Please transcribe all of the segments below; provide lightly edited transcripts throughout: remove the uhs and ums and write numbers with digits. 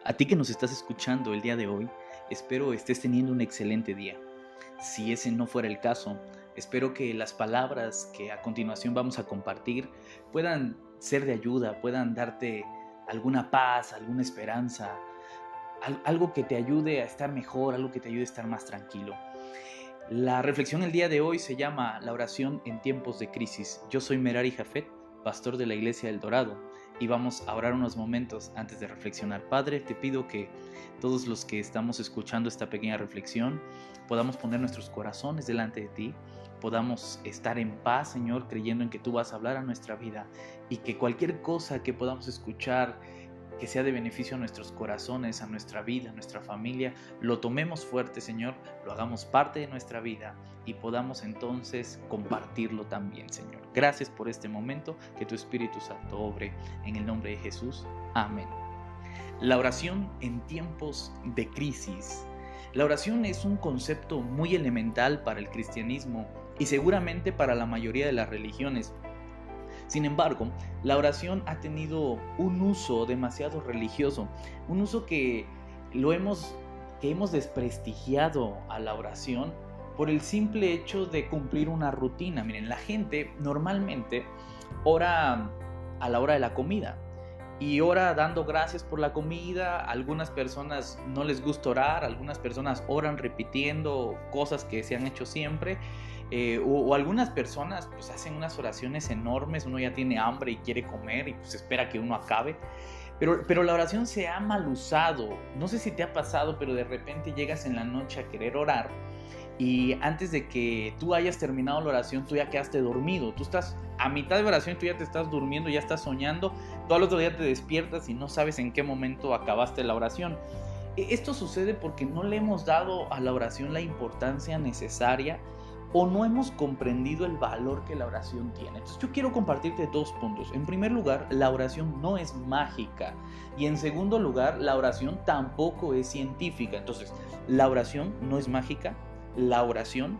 A ti que nos estás escuchando el día de hoy, espero estés teniendo un excelente día. Si ese no fuera el caso, espero que las palabras que a continuación vamos a compartir puedan ser de ayuda, puedan darte alguna paz, alguna esperanza, algo que te ayude a estar mejor, algo que te ayude a estar más tranquilo. La reflexión el día de hoy se llama La oración en tiempos de crisis. Yo soy Merari Jafet, pastor de la Iglesia del Dorado, y vamos a orar unos momentos antes de reflexionar. Padre, te pido que todos los que estamos escuchando esta pequeña reflexión podamos poner nuestros corazones delante de ti, podamos estar en paz, Señor, creyendo en que tú vas a hablar a nuestra vida y que cualquier cosa que podamos escuchar que sea de beneficio a nuestros corazones, a nuestra vida, a nuestra familia, lo tomemos fuerte, Señor, lo hagamos parte de nuestra vida y podamos entonces compartirlo también, Señor. Gracias por este momento, que tu Espíritu Santo obre en el nombre de Jesús. Amén. La oración en tiempos de crisis. La oración es un concepto muy elemental para el cristianismo y seguramente para la mayoría de las religiones. Sin embargo, la oración ha tenido un uso demasiado religioso, un uso que hemos desprestigiado a la oración por el simple hecho de cumplir una rutina. Miren, la gente normalmente ora a la hora de la comida y ora dando gracias por la comida. Algunas personas no les gusta orar, algunas personas oran repitiendo cosas que se han hecho siempre. O algunas personas pues hacen unas oraciones enormes, uno ya tiene hambre y quiere comer y pues espera que uno acabe, pero la oración se ha mal usado. No sé si te ha pasado, pero de repente llegas en la noche a querer orar y antes de que tú hayas terminado la oración tú ya quedaste dormido, tú estás a mitad de oración y tú ya te estás durmiendo, ya estás soñando, tú al otro día te despiertas y no sabes en qué momento acabaste la oración. Esto sucede porque no le hemos dado a la oración la importancia necesaria o no hemos comprendido el valor que la oración tiene. Entonces yo quiero compartirte dos puntos. En primer lugar, la oración no es mágica. Y en segundo lugar, la oración tampoco es científica. Entonces, la oración no es mágica, la oración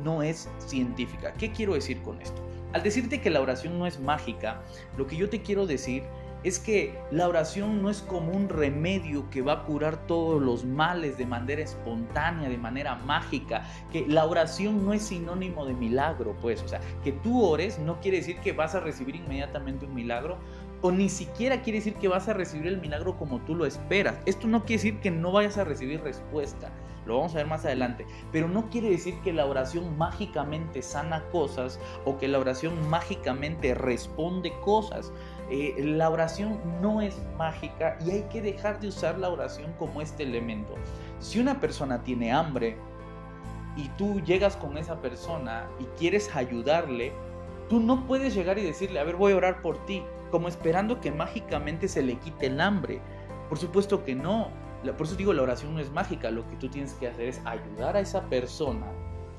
no es científica. ¿Qué quiero decir con esto? Al decirte que la oración no es mágica, lo que yo te quiero decir es que la oración no es como un remedio que va a curar todos los males de manera espontánea, de manera mágica, que la oración no es sinónimo de milagro, pues, o sea, que tú ores no quiere decir que vas a recibir inmediatamente un milagro, o ni siquiera quiere decir que vas a recibir el milagro como tú lo esperas. Esto no quiere decir que no vayas a recibir respuesta, lo vamos a ver más adelante, pero no quiere decir que la oración mágicamente sana cosas o que la oración mágicamente responde cosas. La oración no es mágica y hay que dejar de usar la oración como este elemento. Si una persona tiene hambre y tú llegas con esa persona y quieres ayudarle, tú no puedes llegar y decirle, a ver, voy a orar por ti, como esperando que mágicamente se le quite el hambre. Por supuesto que no. Por eso digo, la oración no es mágica. Lo que tú tienes que hacer es ayudar a esa persona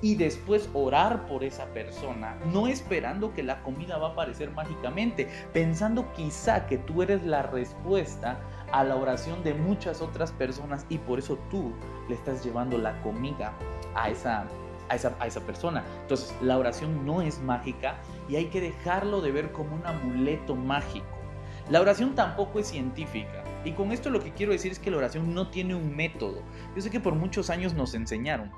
y después orar por esa persona, no esperando que la comida va a aparecer mágicamente, pensando quizá que tú eres la respuesta a la oración de muchas otras personas y por eso tú le estás llevando la comida a esa persona. Entonces, la oración no es mágica y hay que dejarlo de ver como un amuleto mágico. La oración tampoco es científica. Y con esto lo que quiero decir es que la oración no tiene un método. Yo sé que por muchos años nos enseñaron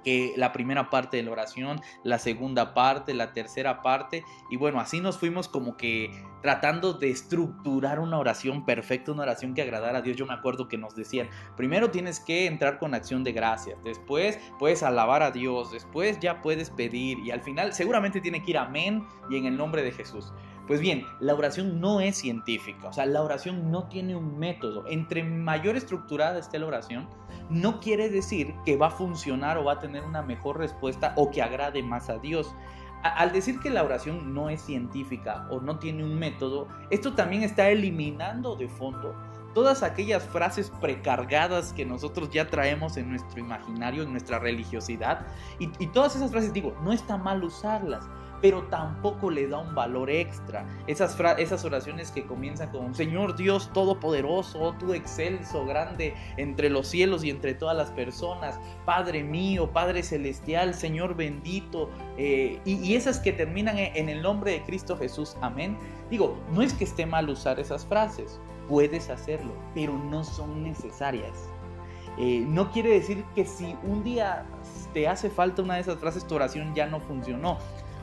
que la primera parte de la oración, la segunda parte, la tercera parte, y bueno, así nos fuimos como que tratando de estructurar una oración perfecta, una oración que agradara a Dios. Yo me acuerdo que nos decían, primero tienes que entrar con acción de gracias, después puedes alabar a Dios, después ya puedes pedir, y al final seguramente tiene que ir amén y en el nombre de Jesús. Pues bien, la oración no es científica, o sea, la oración no tiene un método. Entre mayor estructurada esté la oración, no quiere decir que va a funcionar o va a tener una mejor respuesta o que agrade más a Dios. Al decir que la oración no es científica o no tiene un método, esto también está eliminando de fondo todas aquellas frases precargadas que nosotros ya traemos en nuestro imaginario, en nuestra religiosidad. Y todas esas frases, digo, no está mal usarlas, pero tampoco le da un valor extra. Esas oraciones que comienzan con Señor Dios Todopoderoso, tú excelso, grande entre los cielos y entre todas las personas, Padre mío, Padre celestial, Señor bendito, y esas que terminan en el nombre de Cristo Jesús, amén. Digo, no es que esté mal usar esas frases, puedes hacerlo, pero no son necesarias. No quiere decir que si un día te hace falta una de esas frases, tu oración ya no funcionó.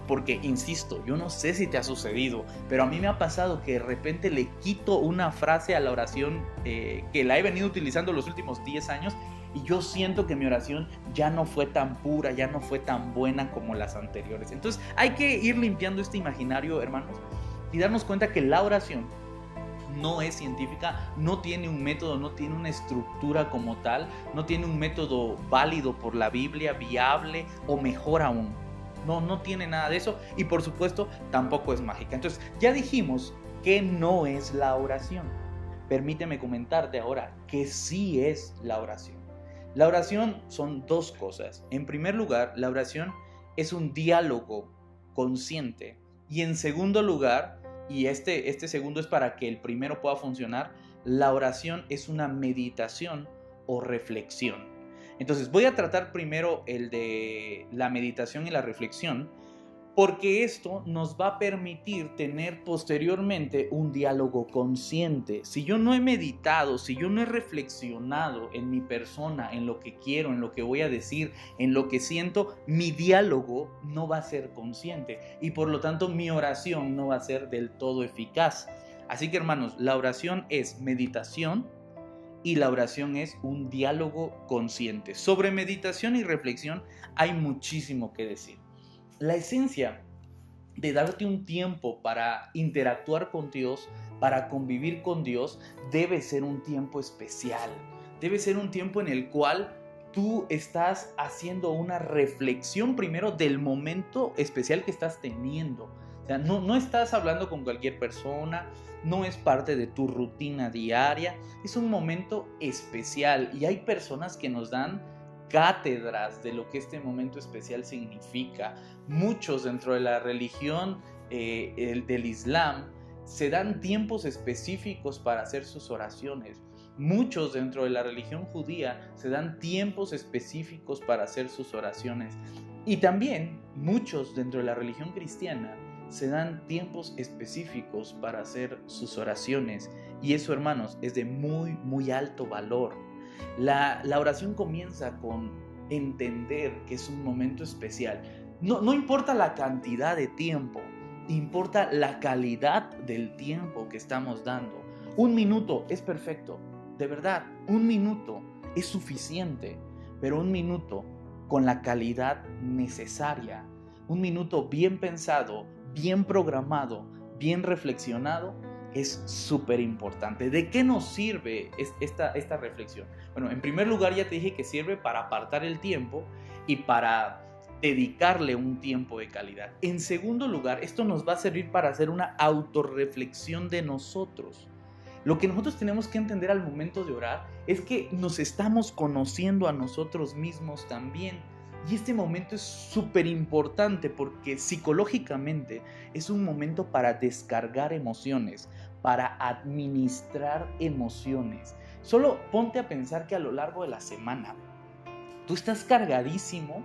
Porque, insisto, yo no sé si te ha sucedido, pero a mí me ha pasado que de repente le quito una frase a la oración que la he venido utilizando los últimos 10 años y yo siento que mi oración ya no fue tan pura, ya no fue tan buena como las anteriores. Entonces hay que ir limpiando este imaginario, hermanos, y darnos cuenta que la oración no es científica, no tiene un método, no tiene una estructura como tal, no tiene un método válido por la Biblia, viable o mejor aún. No tiene nada de eso y por supuesto tampoco es mágica. Entonces ya dijimos que no es la oración. Permíteme comentarte ahora que sí es la oración. La oración son dos cosas. En primer lugar, la oración es un diálogo consciente y en segundo lugar, y este segundo es para que el primero pueda funcionar, la oración es una meditación o reflexión. Entonces voy a tratar primero el de la meditación y la reflexión, porque esto nos va a permitir tener posteriormente un diálogo consciente. Si yo no he meditado, si yo no he reflexionado en mi persona, en lo que quiero, en lo que voy a decir, en lo que siento, mi diálogo no va a ser consciente y por lo tanto mi oración no va a ser del todo eficaz. Así que hermanos, la oración es meditación y la oración es un diálogo consciente. Sobre meditación y reflexión hay muchísimo que decir. La esencia de darte un tiempo para interactuar con Dios, para convivir con Dios, debe ser un tiempo especial. Debe ser un tiempo en el cual tú estás haciendo una reflexión primero del momento especial que estás teniendo. O sea, no estás hablando con cualquier persona, no es parte de tu rutina diaria, es un momento especial y hay personas que nos dan cátedras de lo que este momento especial significa. Muchos dentro de la religión del Islam se dan tiempos específicos para hacer sus oraciones. Muchos dentro de la religión judía se dan tiempos específicos para hacer sus oraciones. Y también muchos dentro de la religión cristiana se dan tiempos específicos para hacer sus oraciones. Y eso, hermanos, es de muy, muy alto valor. La oración comienza con entender que es un momento especial. No importa la cantidad de tiempo, importa la calidad del tiempo que estamos dando. 1 minuto es perfecto, de verdad, 1 minuto es suficiente, pero 1 minuto con la calidad necesaria, 1 minuto bien pensado, bien programado, bien reflexionado, es súper importante. ¿De qué nos sirve esta reflexión? Bueno, en primer lugar ya te dije que sirve para apartar el tiempo y para dedicarle un tiempo de calidad. En segundo lugar, esto nos va a servir para hacer una autorreflexión de nosotros. Lo que nosotros tenemos que entender al momento de orar es que nos estamos conociendo a nosotros mismos también. Y este momento es súper importante porque psicológicamente es un momento para descargar emociones, para administrar emociones. Solo ponte a pensar que a lo largo de la semana tú estás cargadísimo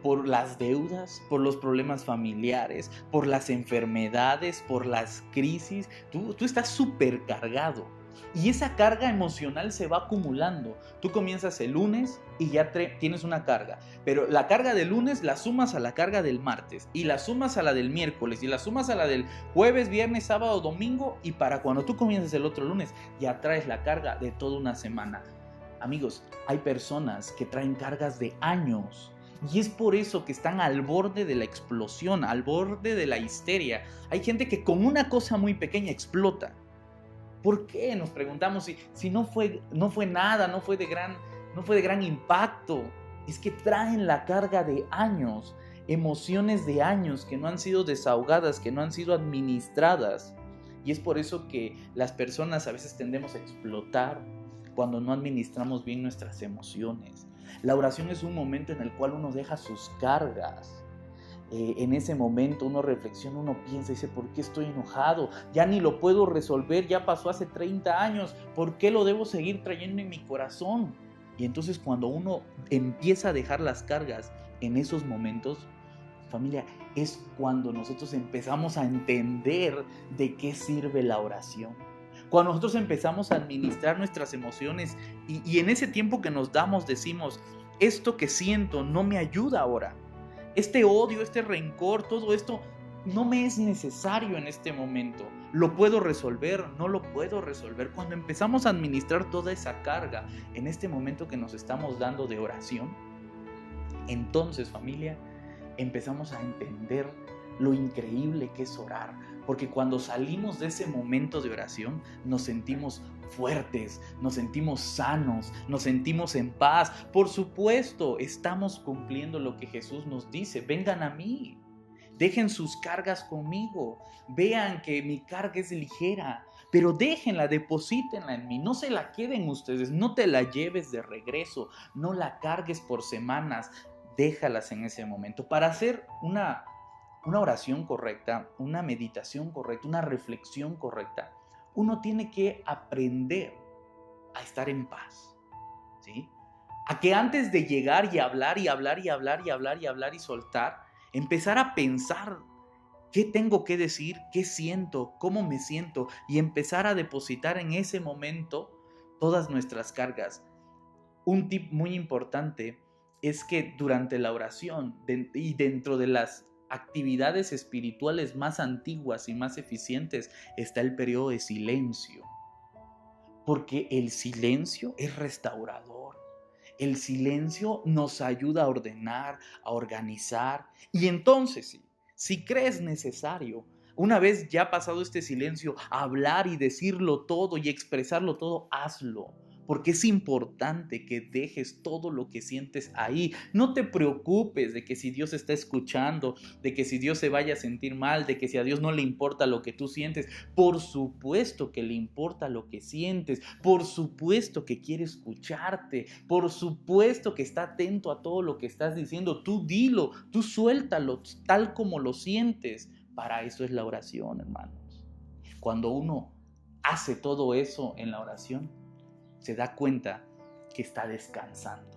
por las deudas, por los problemas familiares, por las enfermedades, por las crisis. Tú estás súper cargado. Y esa carga emocional se va acumulando. Tú comienzas el lunes y ya tienes una carga. Pero la carga del lunes la sumas a la carga del martes. Y la sumas a la del miércoles. Y la sumas a la del jueves, viernes, sábado, domingo. Y para cuando tú comiences el otro lunes, ya traes la carga de toda una semana. Amigos, hay personas que traen cargas de años. Y es por eso que están al borde de la explosión, al borde de la histeria. Hay gente que con una cosa muy pequeña explota. ¿Por qué? Nos preguntamos si no fue nada, no fue de gran impacto. Es que traen la carga de años, emociones de años que no han sido desahogadas, que no han sido administradas. Y es por eso que las personas a veces tendemos a explotar cuando no administramos bien nuestras emociones. La oración es un momento en el cual uno deja sus cargas. En ese momento uno reflexiona, uno piensa y dice, ¿por qué estoy enojado? Ya ni lo puedo resolver, ya pasó hace 30 años, ¿por qué lo debo seguir trayendo en mi corazón? Y entonces cuando uno empieza a dejar las cargas en esos momentos, Familia, es cuando nosotros empezamos a entender de qué sirve la oración. Cuando nosotros empezamos a administrar nuestras emociones y en ese tiempo que nos damos decimos, esto que siento no me ayuda ahora. Este odio, este rencor, todo esto no me es necesario en este momento. ¿Lo puedo resolver? No lo puedo resolver. Cuando empezamos a administrar toda esa carga en este momento que nos estamos dando de oración, entonces, familia, empezamos a entender lo increíble que es orar, porque cuando salimos de ese momento de oración nos sentimos fuertes, nos sentimos sanos, nos sentimos en paz. Por supuesto, estamos cumpliendo lo que Jesús nos dice: vengan a mí, dejen sus cargas conmigo, vean que mi carga es ligera, pero déjenla, deposítenla en mí, no se la queden ustedes, no te la lleves de regreso, no la cargues por semanas, déjalas en ese momento. Para hacer una oración correcta, una meditación correcta, una reflexión correcta, uno tiene que aprender a estar en paz, ¿sí? A que antes de llegar y hablar y hablar y hablar y hablar y hablar y soltar, empezar a pensar qué tengo que decir, qué siento, cómo me siento, y empezar a depositar en ese momento todas nuestras cargas. Un tip muy importante es que durante la oración y dentro de las actividades espirituales más antiguas y más eficientes está el periodo de silencio, porque el silencio es restaurador. El silencio nos ayuda a ordenar, a organizar, y entonces sí, si crees necesario, una vez ya pasado este silencio, hablar y decirlo todo y expresarlo todo, hazlo. Porque es importante que dejes todo lo que sientes ahí. No te preocupes de que si Dios está escuchando, de que si Dios se vaya a sentir mal, de que si a Dios no le importa lo que tú sientes. Por supuesto que le importa lo que sientes. Por supuesto que quiere escucharte. Por supuesto que está atento a todo lo que estás diciendo. Tú dilo, tú suéltalo tal como lo sientes. Para eso es la oración, hermanos. Cuando uno hace todo eso en la oración, se da cuenta que está descansando,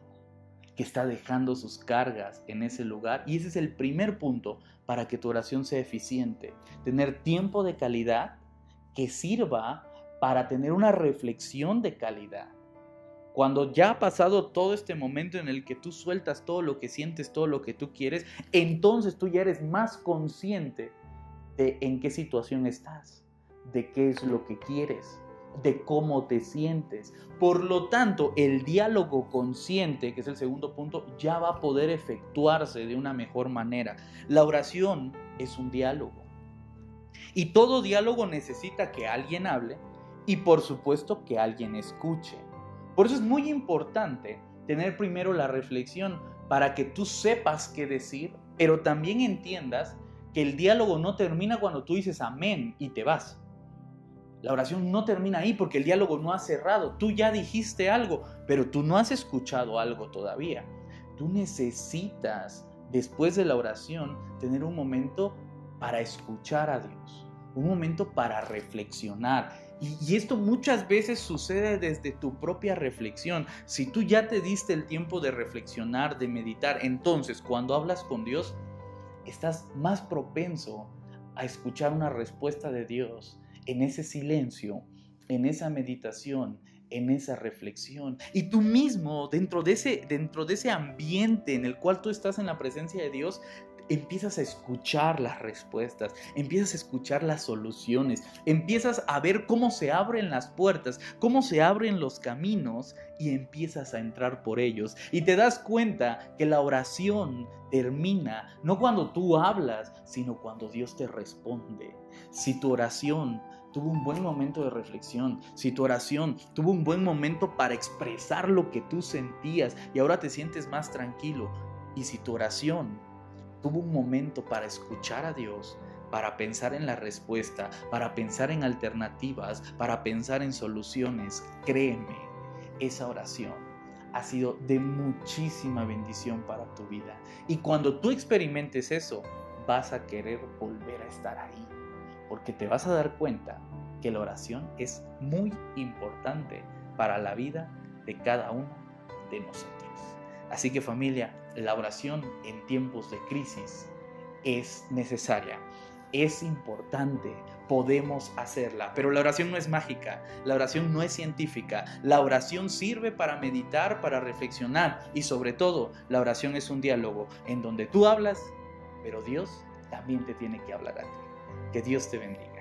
que está dejando sus cargas en ese lugar. Y ese es el primer punto para que tu oración sea eficiente. Tener tiempo de calidad que sirva para tener una reflexión de calidad. Cuando ya ha pasado todo este momento en el que tú sueltas todo lo que sientes, todo lo que tú quieres, entonces tú ya eres más consciente de en qué situación estás, de qué es lo que quieres, de cómo te sientes. Por lo tanto, el diálogo consciente, que es el segundo punto, ya va a poder efectuarse de una mejor manera. La oración es un diálogo. Y todo diálogo necesita que alguien hable y por supuesto que alguien escuche. Por eso es muy importante tener primero la reflexión para que tú sepas qué decir, pero también entiendas que el diálogo no termina cuando tú dices amén y te vas. La oración no termina ahí porque el diálogo no ha cerrado. Tú ya dijiste algo, pero tú no has escuchado algo todavía. Tú necesitas, después de la oración, tener un momento para escuchar a Dios, un momento para reflexionar. Y esto muchas veces sucede desde tu propia reflexión. Si tú ya te diste el tiempo de reflexionar, de meditar, entonces cuando hablas con Dios, estás más propenso a escuchar una respuesta de Dios en ese silencio, en esa meditación, en esa reflexión. Y tú mismo, dentro de ese ambiente en el cual tú estás en la presencia de Dios, empiezas a escuchar las respuestas, empiezas a escuchar las soluciones, empiezas a ver cómo se abren las puertas, cómo se abren los caminos y empiezas a entrar por ellos. Y te das cuenta que la oración termina no cuando tú hablas, sino cuando Dios te responde. Si tu oración tuvo un buen momento de reflexión, si tu oración tuvo un buen momento para expresar lo que tú sentías y ahora te sientes más tranquilo, y si tu oración tuvo un momento para escuchar a Dios, para pensar en la respuesta, para pensar en alternativas, para pensar en soluciones, créeme, esa oración ha sido de muchísima bendición para tu vida. Y cuando tú experimentes eso, vas a querer volver a estar ahí, porque te vas a dar cuenta que la oración es muy importante para la vida de cada uno de nosotros. Así que familia, la oración en tiempos de crisis es necesaria, es importante, podemos hacerla, pero la oración no es mágica, la oración no es científica, la oración sirve para meditar, para reflexionar y sobre todo la oración es un diálogo en donde tú hablas, pero Dios también te tiene que hablar a ti. Que Dios te bendiga.